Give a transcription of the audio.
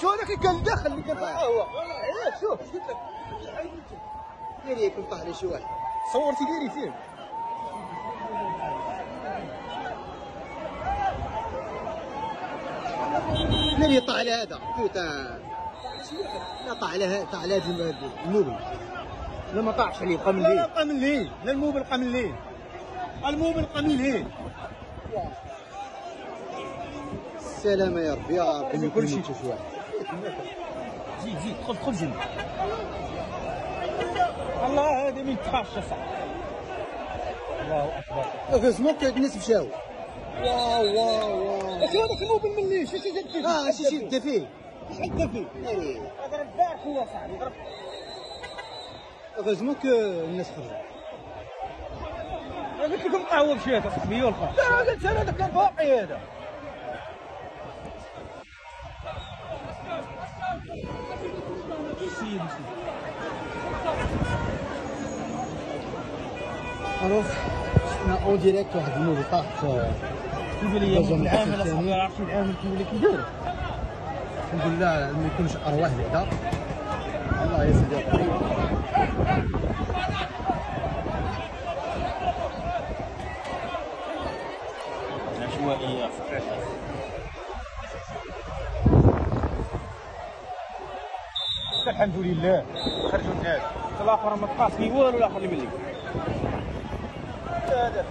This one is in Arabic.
شو هذاك اللي كان داخل اللي كان طاح هو. شوف قلت لك ديري يكون طاح لي شي واحد. صورتي ديري فيه. مين طاح على هذا؟ بوتان. لا طاح على هذا، طاح على هذا الموبل. لا ما طاحش عليه بقى من ليه. لا بقى من ليه، لا الموبل بقى من ليه. الموبل بقى من ليه. السلامة يا ربي يا ربي كل شيء. شي واحد. زيد دخل جنب. الله هذه من تخافش صاحبي. الله اكبر. هزموك الناس مشاو. واو واو واو. شو هذاك الموبل من ليه؟ شو جاب فيه؟ شي دا فيه. شحال دا فيه؟ ضرب باك هو صاحبي ضرب. هزموك الناس خرجوا. قلت لكم قهوه مشيت اصاحبي يلقى. لا قلت انا هذاك كان باقي هذا. الوغ شفنا اون ديريكت واحد الموبل طاح في كيف لي العامل اصاحبي عرفتي العامل كيف كيدير. الحمد لله ما يكونش ارواح بعدا. الله يسلمك. عشوائيه. الحمد لله خرجوا الناس. الاخر ما تقاس فيه والو الاخر اللي ملي. هذا